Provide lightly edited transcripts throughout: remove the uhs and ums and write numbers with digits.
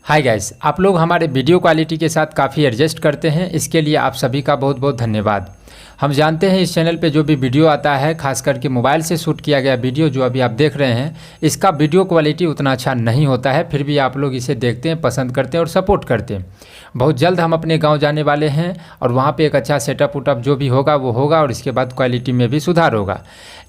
Hi guys, आप लोग हमारे वीडियो क्वालिटी के साथ काफ़ी एडजस्ट करते हैं, इसके लिए आप सभी का बहुत बहुत धन्यवाद। हम जानते हैं इस चैनल पे जो भी वीडियो आता है, खास करके मोबाइल से शूट किया गया वीडियो जो अभी आप देख रहे हैं, इसका वीडियो क्वालिटी उतना अच्छा नहीं होता है। फिर भी आप लोग इसे देखते हैं, पसंद करते हैं और सपोर्ट करते हैं। बहुत जल्द हम अपने गाँव जाने वाले हैं और वहाँ पर एक अच्छा सेटअप उटअप जो भी होगा वो होगा और इसके बाद क्वालिटी में भी सुधार होगा।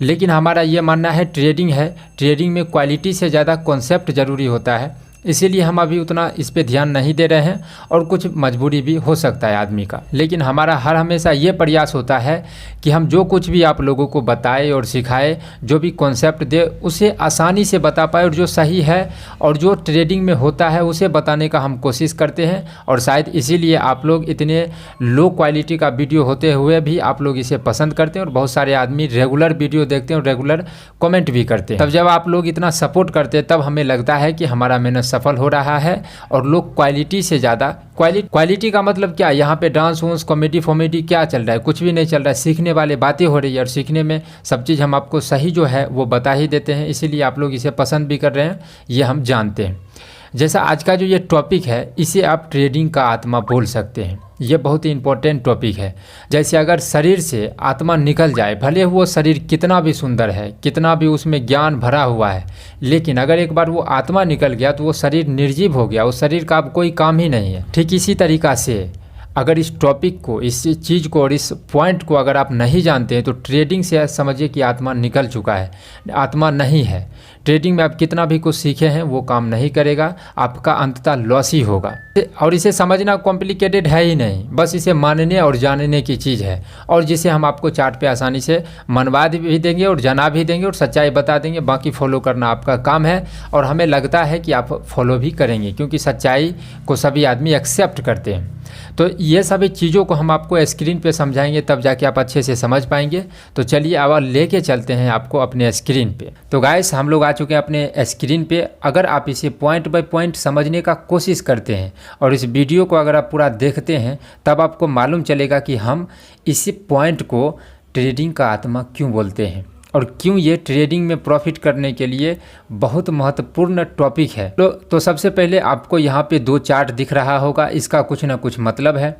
लेकिन हमारा ये मानना है ट्रेडिंग है, ट्रेडिंग में क्वालिटी से ज़्यादा कॉन्सेप्ट ज़रूरी होता है, इसीलिए हम अभी उतना इस पे ध्यान नहीं दे रहे हैं और कुछ मजबूरी भी हो सकता है आदमी का। लेकिन हमारा हर हमेशा ये प्रयास होता है कि हम जो कुछ भी आप लोगों को बताएं और सिखाएं, जो भी कॉन्सेप्ट दे उसे आसानी से बता पाए और जो सही है और जो ट्रेडिंग में होता है उसे बताने का हम कोशिश करते हैं। और शायद इसीलिए आप लोग इतने लो क्वालिटी का वीडियो होते हुए भी आप लोग इसे पसंद करते हैं और बहुत सारे आदमी रेगुलर वीडियो देखते हैं और रेगुलर कमेंट भी करते हैं। तब जब आप लोग इतना सपोर्ट करते हैं तब हमें लगता है कि हमारा मेहनत सफल हो रहा है और लोग क्वालिटी से ज़्यादा क्वालिटी का मतलब क्या, यहाँ पे डांस वूंस कॉमेडी फॉमेडी क्या चल रहा है, कुछ भी नहीं चल रहा है। सीखने वाले बातें हो रही है और सीखने में सब चीज़ हम आपको सही जो है वो बता ही देते हैं, इसीलिए आप लोग इसे पसंद भी कर रहे हैं, ये हम जानते हैं। जैसा आज का जो ये टॉपिक है इसे आप ट्रेडिंग का आत्मा बोल सकते हैं। ये बहुत ही इम्पोर्टेंट टॉपिक है। जैसे अगर शरीर से आत्मा निकल जाए, भले वो शरीर कितना भी सुंदर है, कितना भी उसमें ज्ञान भरा हुआ है, लेकिन अगर एक बार वो आत्मा निकल गया तो वो शरीर निर्जीव हो गया, उस शरीर का अब कोई काम ही नहीं है। ठीक इसी तरीक़ा से अगर इस टॉपिक को, इस चीज़ को और इस पॉइंट को अगर आप नहीं जानते हैं तो ट्रेडिंग से समझिए कि आत्मा निकल चुका है, आत्मा नहीं है। ट्रेडिंग में आप कितना भी कुछ सीखे हैं वो काम नहीं करेगा, आपका अंततः लॉस ही होगा। और इसे समझना कॉम्प्लिकेटेड है ही नहीं, बस इसे मानने और जानने की चीज़ है, और जिसे हम आपको चार्ट पे आसानी से मनवा भी देंगे और जना भी देंगे और सच्चाई बता देंगे। बाकी फॉलो करना आपका काम है और हमें लगता है कि आप फॉलो भी करेंगे क्योंकि सच्चाई को सभी आदमी एक्सेप्ट करते हैं। तो ये सभी चीज़ों को हम आपको स्क्रीन पे समझाएंगे, तब जाके आप अच्छे से समझ पाएंगे। तो चलिए अब लेके चलते हैं आपको अपने स्क्रीन पे। तो गाइस, हम लोग आ चुके हैं अपने स्क्रीन पे। अगर आप इसे पॉइंट बाय पॉइंट समझने का कोशिश करते हैं और इस वीडियो को अगर आप पूरा देखते हैं तब आपको मालूम चलेगा कि हम इसी पॉइंट को ट्रेडिंग का आत्मा क्यों बोलते हैं और क्यों ये ट्रेडिंग में प्रॉफिट करने के लिए बहुत महत्वपूर्ण टॉपिक है। तो सबसे पहले आपको यहाँ पे दो चार्ट दिख रहा होगा, इसका कुछ ना कुछ मतलब है।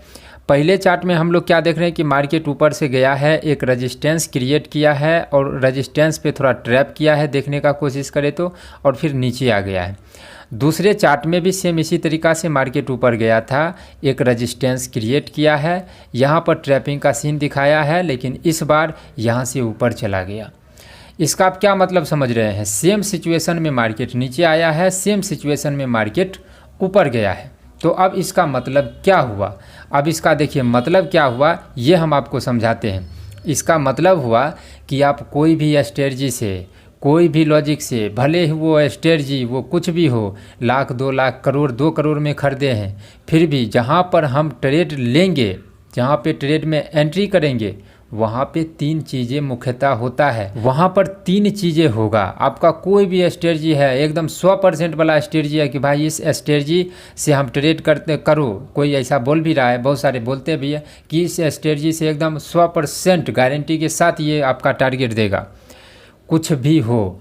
पहले चार्ट में हम लोग क्या देख रहे हैं कि मार्केट ऊपर से गया है, एक रेजिस्टेंस क्रिएट किया है और रेजिस्टेंस पे थोड़ा ट्रैप किया है देखने का कोशिश करें तो, और फिर नीचे आ गया है। दूसरे चार्ट में भी सेम इसी तरीक़ा से मार्केट ऊपर गया था, एक रेजिस्टेंस क्रिएट किया है, यहाँ पर ट्रैपिंग का सीन दिखाया है, लेकिन इस बार यहाँ से ऊपर चला गया। इसका आप क्या मतलब समझ रहे हैं? सेम सिचुएशन में मार्केट नीचे आया है, सेम सिचुएशन में मार्केट ऊपर गया है। तो अब इसका मतलब क्या हुआ? अब इसका देखिए मतलब क्या हुआ, ये हम आपको समझाते हैं। इसका मतलब हुआ कि आप कोई भी स्ट्रेटजी से, कोई भी लॉजिक से, भले ही वो स्ट्रेटजी वो कुछ भी हो, लाख 2 लाख करोड़ 2 करोड़ में खरीदे हैं, फिर भी जहाँ पर हम ट्रेड लेंगे, जहाँ पे ट्रेड में एंट्री करेंगे, वहाँ पे 3 चीज़ें मुख्यतः होता है। वहाँ पर 3 चीज़ें होगा। आपका कोई भी स्ट्रेटजी है, एकदम 100% वाला स्ट्रेटजी है कि भाई इस स्ट्रेटजी से हम ट्रेड करो, कोई ऐसा बोल भी रहा है, बहुत सारे बोलते भी है कि इस स्ट्रेटजी से एकदम 100% गारंटी के साथ ये आपका टारगेट देगा। कुछ भी हो,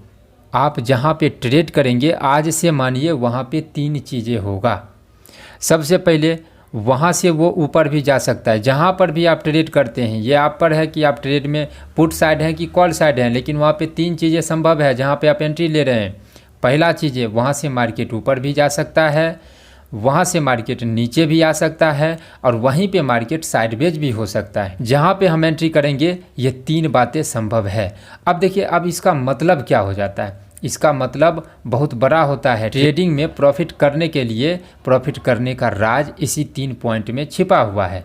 आप जहाँ पे ट्रेड करेंगे आज से मानिए वहाँ पे 3 चीज़ें होगा। सबसे पहले वहाँ से वो ऊपर भी जा सकता है। जहाँ पर भी आप ट्रेड करते हैं, ये आप पर है कि आप ट्रेड में पुट साइड है कि कॉल साइड है, लेकिन वहाँ पे 3 चीज़ें संभव है जहाँ पे आप एंट्री ले रहे हैं। पहला चीज़ है वहाँ से मार्केट ऊपर भी जा सकता है, वहाँ से मार्केट नीचे भी आ सकता है और वहीं पे मार्केट साइडवेज भी हो सकता है। जहाँ पे हम एंट्री करेंगे ये 3 बातें संभव है। अब देखिए, अब इसका मतलब क्या हो जाता है? इसका मतलब बहुत बड़ा होता है। ट्रेडिंग में प्रॉफिट करने के लिए, प्रॉफिट करने का राज इसी 3 पॉइंट में छिपा हुआ है।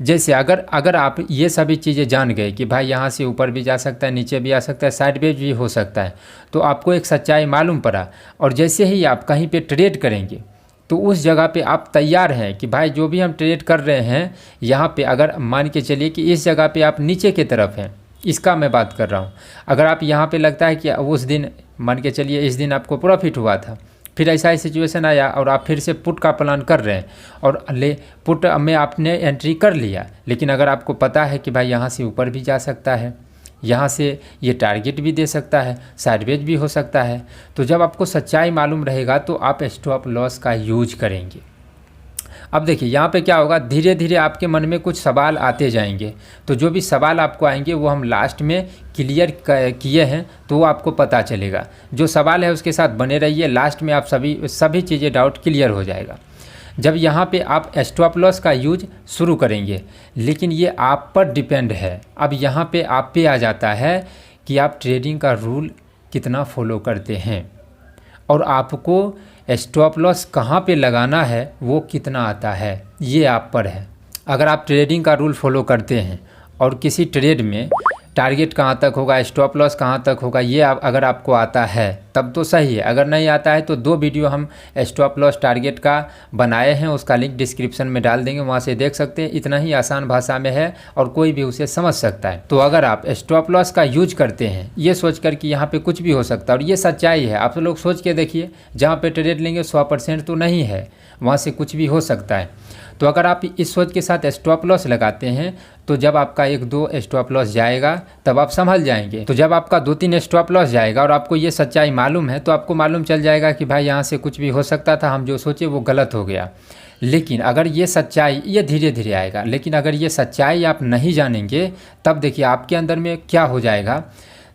जैसे अगर आप ये सभी चीज़ें जान गए कि भाई यहाँ से ऊपर भी जा सकता है, नीचे भी आ सकता है, साइडवेज भी हो सकता है, तो आपको एक सच्चाई मालूम पड़ा। और जैसे ही आप कहीं पे ट्रेड करेंगे तो उस जगह पे आप तैयार हैं कि भाई जो भी हम ट्रेड कर रहे हैं, यहाँ पे अगर मान के चलिए कि इस जगह पे आप नीचे की तरफ हैं, इसका मैं बात कर रहा हूँ। अगर आप यहाँ पे लगता है कि उस दिन मान के चलिए इस दिन आपको प्रॉफिट हुआ था, फिर ऐसा ही सिचुएशन आया और आप फिर से पुट का प्लान कर रहे हैं और पुट में आपने एंट्री कर लिया, लेकिन अगर आपको पता है कि भाई यहाँ से ऊपर भी जा सकता है, यहाँ से ये टारगेट भी दे सकता है, साइडवेज भी हो सकता है। तो जब आपको सच्चाई मालूम रहेगा तो आप स्टॉप लॉस का यूज करेंगे। अब देखिए यहाँ पे क्या होगा, धीरे धीरे आपके मन में कुछ सवाल आते जाएंगे। तो जो भी सवाल आपको आएंगे वो हम लास्ट में क्लियर किए हैं, तो वो आपको पता चलेगा। जो सवाल है उसके साथ बने रहिए, लास्ट में आप सभी चीज़ें डाउट क्लियर हो जाएगा। जब यहाँ पे आप स्टॉप लॉस का यूज शुरू करेंगे, लेकिन ये आप पर डिपेंड है। अब यहाँ पे आप पे आ जाता है कि आप ट्रेडिंग का रूल कितना फॉलो करते हैं और आपको स्टॉप लॉस कहाँ पे लगाना है वो कितना आता है, ये आप पर है। अगर आप ट्रेडिंग का रूल फॉलो करते हैं और किसी ट्रेड में टारगेट कहाँ तक होगा, स्टॉप लॉस कहाँ तक होगा, ये अगर आपको आता है तब तो सही है। अगर नहीं आता है तो 2 वीडियो हम स्टॉप लॉस टारगेट का बनाए हैं, उसका लिंक डिस्क्रिप्शन में डाल देंगे, वहाँ से देख सकते हैं। इतना ही आसान भाषा में है और कोई भी उसे समझ सकता है। तो अगर आप स्टॉप लॉस का यूज करते हैं ये सोच कर कि यहाँ पर कुछ भी हो सकता है, और ये सच्चाई है, आप लोग सोच के देखिए, जहाँ पर ट्रेड लेंगे 100% तो नहीं है, वहाँ से कुछ भी हो सकता है। तो अगर आप इस सोच के साथ स्टॉप लॉस लगाते हैं तो जब आपका 1-2 स्टॉप लॉस जाएगा तब आप संभल जाएंगे। तो जब आपका 2-3 स्टॉप लॉस जाएगा और आपको ये सच्चाई मालूम है तो आपको मालूम चल जाएगा कि भाई यहाँ से कुछ भी हो सकता था, हम जो सोचे वो गलत हो गया। लेकिन अगर ये सच्चाई, ये धीरे धीरे आएगा, लेकिन अगर ये सच्चाई आप नहीं जानेंगे तब देखिए आपके अंदर में क्या हो जाएगा।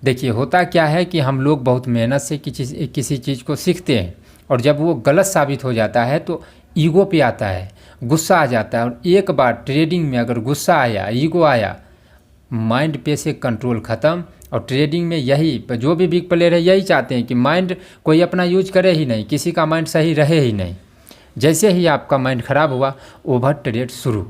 देखिए होता क्या है कि हम लोग बहुत मेहनत से किसी चीज़ को सीखते हैं और जब वो गलत साबित हो जाता है तो ईगो पे आता है, गुस्सा आ जाता है। और एक बार ट्रेडिंग में अगर गुस्सा आया, ईगो आया, माइंड पे से कंट्रोल ख़त्म। और ट्रेडिंग में यही जो भी बिग प्लेयर है यही चाहते हैं कि माइंड कोई अपना यूज करे ही नहीं, किसी का माइंड सही रहे ही नहीं। जैसे ही आपका माइंड ख़राब हुआ, ओवर ट्रेड शुरू।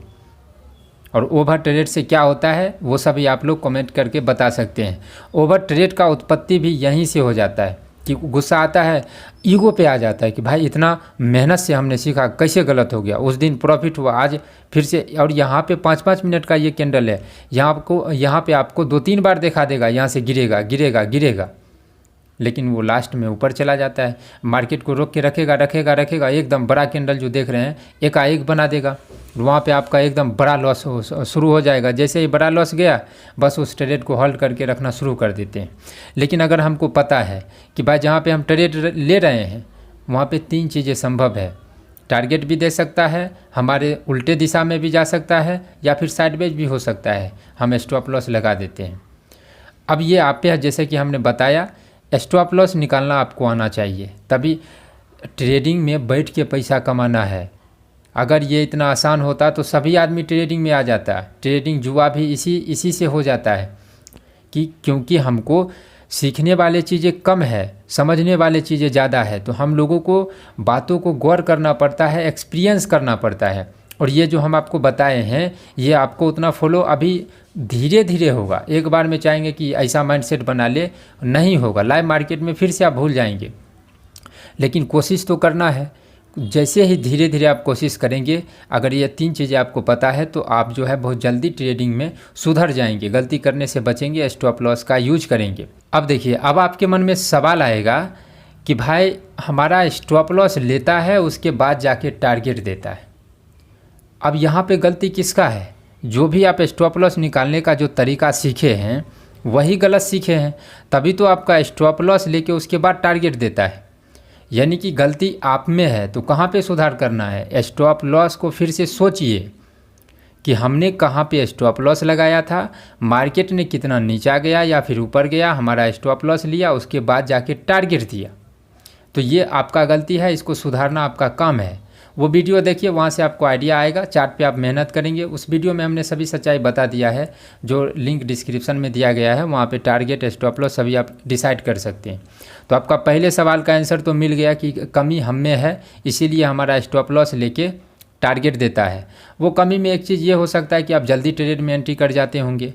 और ओवर ट्रेड से क्या होता है वो सभी आप लोग कमेंट करके बता सकते हैं। ओवर ट्रेड का उत्पत्ति भी यहीं से हो जाता है कि गुस्सा आता है, ईगो पे आ जाता है कि भाई इतना मेहनत से हमने सीखा, कैसे गलत हो गया। उस दिन प्रॉफिट हुआ, आज फिर से। और यहाँ पे 5-5 मिनट का ये कैंडल है, यहाँ पे आपको 2-3 बार दिखा देगा, यहाँ से गिरेगा गिरेगा गिरेगा, लेकिन वो लास्ट में ऊपर चला जाता है। मार्केट को रोक के रखेगा रखेगा रखेगा, एकदम बड़ा कैंडल जो देख रहे हैं एकाएक बना देगा। वहाँ पे आपका एकदम बड़ा लॉस शुरू हो जाएगा। जैसे ही बड़ा लॉस गया, बस उस ट्रेड को होल्ड करके रखना शुरू कर देते हैं। लेकिन अगर हमको पता है कि भाई जहाँ पे हम ट्रेड ले रहे हैं वहाँ पे 3 चीज़ें संभव है, टारगेट भी दे सकता है, हमारे उल्टे दिशा में भी जा सकता है, या फिर साइडवेज भी हो सकता है, हम स्टॉप लॉस लगा देते हैं। अब ये आप पे है, जैसे कि हमने बताया, स्टॉप लॉस निकालना आपको आना चाहिए, तभी ट्रेडिंग में बैठ के पैसा कमाना है। अगर ये इतना आसान होता तो सभी आदमी ट्रेडिंग में आ जाता। ट्रेडिंग जुआ भी इसी से हो जाता है कि क्योंकि हमको सीखने वाले चीज़ें कम है, समझने वाले चीज़ें ज़्यादा है, तो हम लोगों को बातों को गौर करना पड़ता है, एक्सपीरियंस करना पड़ता है। और ये जो हम आपको बताए हैं ये आपको उतना फॉलो अभी धीरे धीरे होगा। एक बार में चाहेंगे कि ऐसा माइंडसेट बना ले, नहीं होगा। लाइव मार्केट में फिर से आप भूल जाएंगे, लेकिन कोशिश तो करना है। जैसे ही धीरे धीरे आप कोशिश करेंगे, अगर ये 3 चीज़ें आपको पता है तो आप जो है बहुत जल्दी ट्रेडिंग में सुधर जाएंगे, गलती करने से बचेंगे, स्टॉप लॉस का यूज करेंगे। अब देखिए, अब आपके मन में सवाल आएगा कि भाई हमारा स्टॉप लॉस लेता है उसके बाद जाके टारगेट देता है। अब यहाँ पे गलती किसका है? जो भी आप स्टॉप लॉस निकालने का जो तरीका सीखे हैं वही गलत सीखे हैं, तभी तो आपका स्टॉप लॉस लेके उसके बाद टारगेट देता है। यानी कि गलती आप में है, तो कहाँ पे सुधार करना है? स्टॉप लॉस को फिर से सोचिए कि हमने कहाँ पे स्टॉप लॉस लगाया था, मार्केट ने कितना नीचा गया या फिर ऊपर गया, हमारा स्टॉप लॉस लिया, उसके बाद जाके टारगेट दिया। तो ये आपका गलती है, इसको सुधारना आपका काम है। वो वीडियो देखिए, वहाँ से आपको आइडिया आएगा। चार्ट पे आप मेहनत करेंगे, उस वीडियो में हमने सभी सच्चाई बता दिया है, जो लिंक डिस्क्रिप्शन में दिया गया है। वहाँ पे टारगेट, स्टॉप लॉस सभी आप डिसाइड कर सकते हैं। तो आपका पहले सवाल का आंसर तो मिल गया कि कमी हम में है, इसीलिए हमारा स्टॉप लॉस लेके टारगेट देता है। वो कमी में एक चीज़ ये हो सकता है कि आप जल्दी ट्रेड में एंट्री कर जाते होंगे,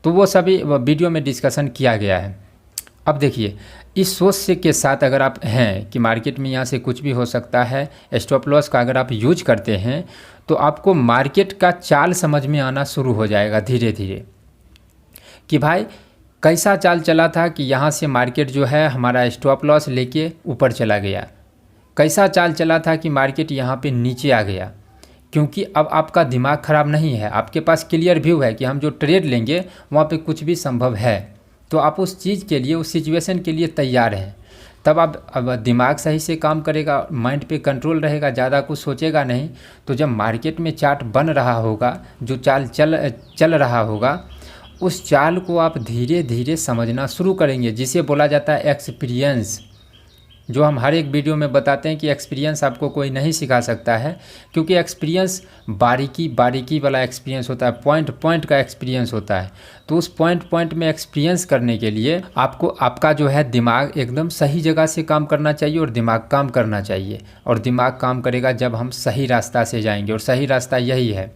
तो वो सभी वीडियो में डिस्कशन किया गया है। अब देखिए, इस सोच से के साथ अगर आप हैं कि मार्केट में यहाँ से कुछ भी हो सकता है, स्टॉप लॉस का अगर आप यूज करते हैं तो आपको मार्केट का चाल समझ में आना शुरू हो जाएगा धीरे धीरे कि भाई कैसा चाल चला था कि यहाँ से मार्केट जो है हमारा स्टॉप लॉस लेके ऊपर चला गया, कैसा चाल चला था कि मार्केट यहाँ पे नीचे आ गया, क्योंकि अब आपका दिमाग ख़राब नहीं है, आपके पास क्लियर व्यू है कि हम जो ट्रेड लेंगे वहाँ पे कुछ भी संभव है। तो आप उस चीज़ के लिए, उस सिचुएशन के लिए तैयार हैं। तब आप अब दिमाग सही से काम करेगा, माइंड पे कंट्रोल रहेगा, ज़्यादा कुछ सोचेगा नहीं। तो जब मार्केट में चार्ट बन रहा होगा, जो चाल चल रहा होगा, उस चाल को आप धीरे धीरे समझना शुरू करेंगे, जिसे बोला जाता है एक्सपीरियंस। जो हम हर एक वीडियो में बताते हैं कि एक्सपीरियंस आपको कोई नहीं सिखा सकता है, क्योंकि एक्सपीरियंस बारीकी वाला एक्सपीरियंस होता है, पॉइंट पॉइंट का एक्सपीरियंस होता है। तो उस पॉइंट में एक्सपीरियंस करने के लिए आपको आपका जो है दिमाग एकदम सही जगह से काम करना चाहिए और दिमाग काम करना चाहिए। और दिमाग काम करेगा जब हम सही रास्ता से जाएंगे, और सही रास्ता यही है,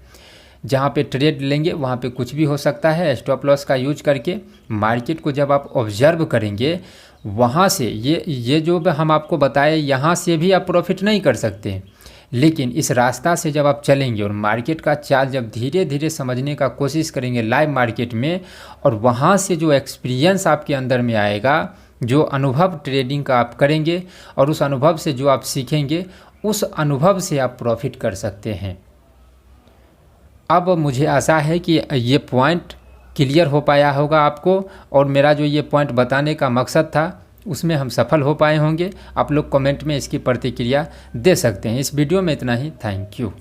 जहाँ पे ट्रेड लेंगे वहाँ पे कुछ भी हो सकता है। स्टॉप लॉस का यूज करके मार्केट को जब आप ऑब्जर्व करेंगे, वहाँ से ये जो हम आपको बताए, यहाँ से भी आप प्रॉफिट नहीं कर सकते। लेकिन इस रास्ता से जब आप चलेंगे और मार्केट का चाल जब धीरे धीरे समझने का कोशिश करेंगे लाइव मार्केट में, और वहाँ से जो एक्सपीरियंस आपके अंदर में आएगा, जो अनुभव ट्रेडिंग का आप करेंगे और उस अनुभव से जो आप सीखेंगे, उस अनुभव से आप प्रॉफिट कर सकते हैं। अब मुझे आशा है कि ये पॉइंट क्लियर हो पाया होगा आपको, और मेरा जो ये पॉइंट बताने का मकसद था उसमें हम सफल हो पाए होंगे। आप लोग कमेंट में इसकी प्रतिक्रिया दे सकते हैं। इस वीडियो में इतना ही। Thank you.